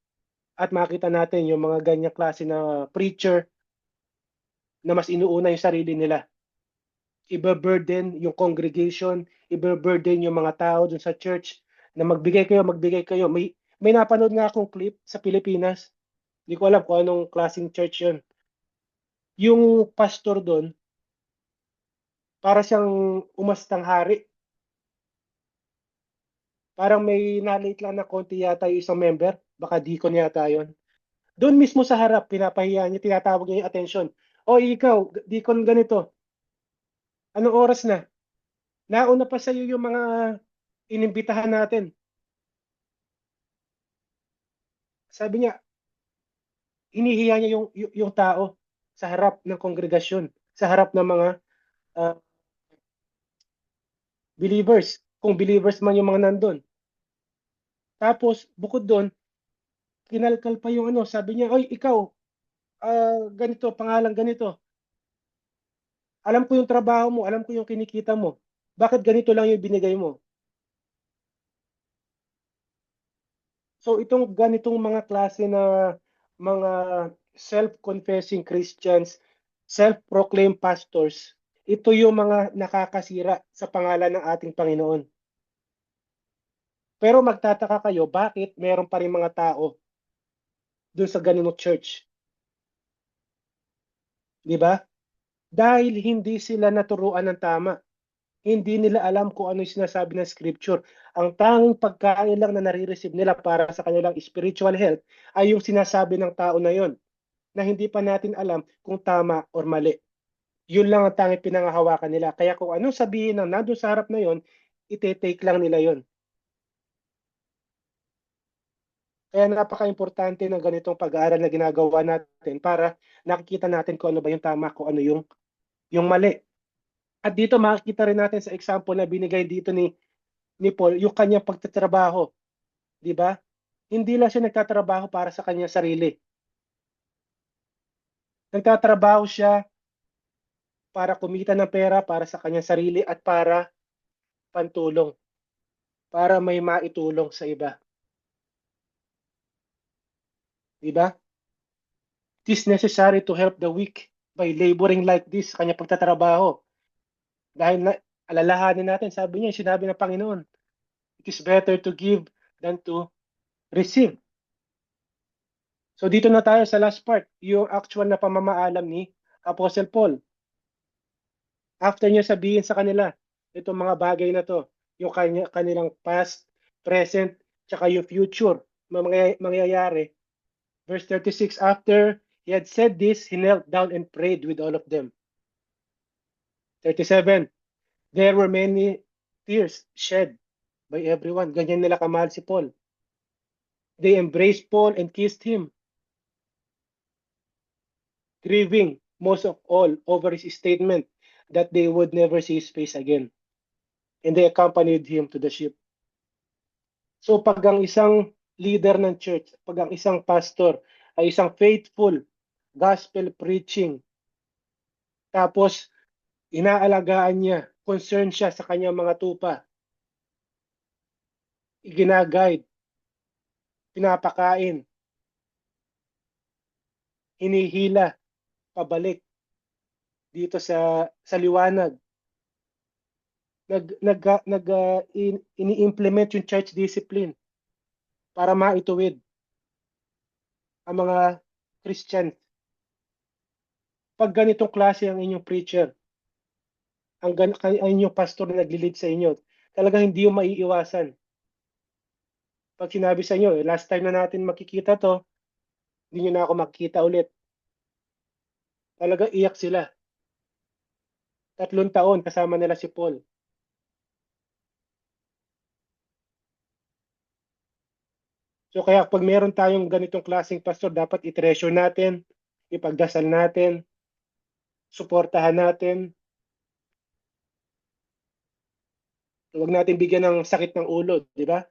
at makita natin yung mga ganyang klase na preacher na mas inuuna yung sarili nila. Iba-burden yung congregation, iba-burden yung mga tao dun sa church na magbigay kayo, magbigay kayo. May napanood nga akong clip sa Pilipinas. Hindi ko alam kung anong klaseng church yun. Yung pastor doon, para siyang umastang hari. Parang may nalate lang na konti yata yung isang member. Baka deacon yata yun. Doon mismo sa harap, pinapahiya niya, tinatawag niya yung attention. O ikaw, deacon ganito, anong oras na? Nauna pa sa iyo yung mga inimbitahan natin. Sabi niya, hinihiya niya yung tao sa harap ng kongregasyon, sa harap ng mga uh, believers, kung believers man yung mga nandun. Tapos, bukod doon, kinalkal pa yung ano, sabi niya, oy, ikaw, ganito, pangalan ganito. Alam ko yung trabaho mo, alam ko yung kinikita mo. Bakit ganito lang yung binigay mo? So itong ganitong mga klase na mga self-confessing Christians, self-proclaimed pastors, ito yung mga nakakasira sa pangalan ng ating Panginoon. Pero magtataka kayo, bakit meron pa rin mga tao dun sa ganitong church? Di ba? Dahil hindi sila naturuan ng tama. Hindi nila alam kung ano yung sinasabi ng scripture. Ang tanging pagkain lang na nare-receive nila para sa kanilang spiritual health ay yung sinasabi ng tao na yon, na hindi pa natin alam kung tama or mali. Yun lang ang tanging pinangahawakan nila. Kaya kung anong sabihin ng nandun sa harap na yon, ite-take lang nila yon. Kaya napaka-importante ng ganitong pag-aaral na ginagawa natin para nakikita natin kung ano ba yung tama, kung ano yung mali. At dito makikita rin natin sa example na binigay dito ni Paul, yung kanyang pagtatrabaho. Di ba? Hindi lang siya nagtatrabaho para sa kanyang sarili. Nagtatrabaho siya para kumita ng pera para sa kanyang sarili at para pantulong, para may maitulong sa iba. Di ba? It is necessary to help the weak by laboring like this sa kanyang pagtatrabaho. Dahil alalahanin natin, sabi niya, sinabi ng Panginoon, it is better to give than to receive. So dito na tayo sa last part, yung actual na pamamaalam ni Apostle Paul. After niya sabihin sa kanila, itong mga bagay na to, yung kanilang past, present, tsaka yung future, mangyayari. Verse 36, after he had said this, he knelt down and prayed with all of them. 37, there were many tears shed by everyone. Ganyan nila kamahal si Paul. They embraced Paul and kissed him, grieving most of all over his statement that they would never see his face again. And they accompanied him to the ship. So pag ang isang leader ng church, pag ang isang pastor ay isang faithful gospel preaching, tapos inaalagaan niya, concern siya sa kanyang mga tupa, iginaguide, pinapakain, hinihila, pabalik dito sa liwanag. Ini-implement yung church discipline para maituwid ang mga Christian. Pag ganitong klase ang inyong preacher, ang inyong pastor na nagli-lead sa inyo, talagang hindi yung maiiwasan. Pag sinabi sa inyo, last time na natin makikita to, hindi nyo na ako makikita ulit. Talaga iyak sila. 3 taon kasama nila si Paul. So kaya pag meron tayong ganitong klaseng pastor, dapat i-treasure natin, ipagdasal natin, suportahan natin. Huwag natin bigyan ng sakit ng ulo, di ba?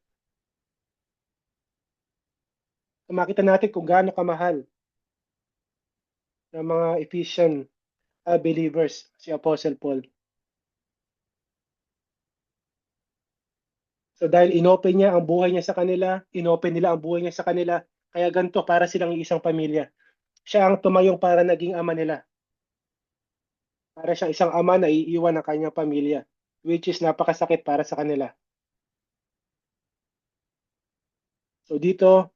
Makita natin kung gaano kamahal ng mga Ephesian believers si Apostle Paul. So dahil inopen niya ang buhay niya sa kanila, inopen nila ang buhay niya sa kanila, kaya ganito para silang isang pamilya. Siya ang tumayong para naging ama nila. Para siyang isang ama na iiwan ng kanyang pamilya, which is napakasakit para sa kanila. So dito,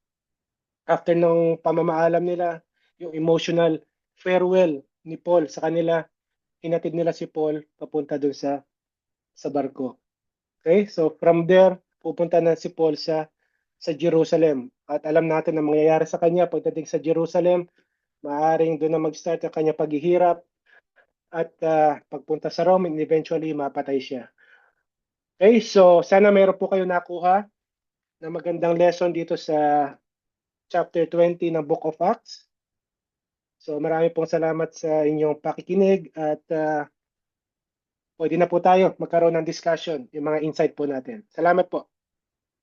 after ng pamamaalam nila, yung emotional farewell ni Paul sa kanila, hinatid nila si Paul papunta dun sa barko. Okay? So from there, pupunta na si Paul sa Jerusalem. At alam natin na mangyayari sa kanya pagdating sa Jerusalem, maaaring doon na mag-start ang kanya paghihirap at pagpunta sa Rome and eventually mapatay siya. Okay, so sana mayroon po kayo nakuha na magandang lesson dito sa chapter 20 ng Book of Acts. So marami pong salamat sa inyong pakikinig at pwede na po tayo magkaroon ng discussion, yung mga insight po natin. Salamat po.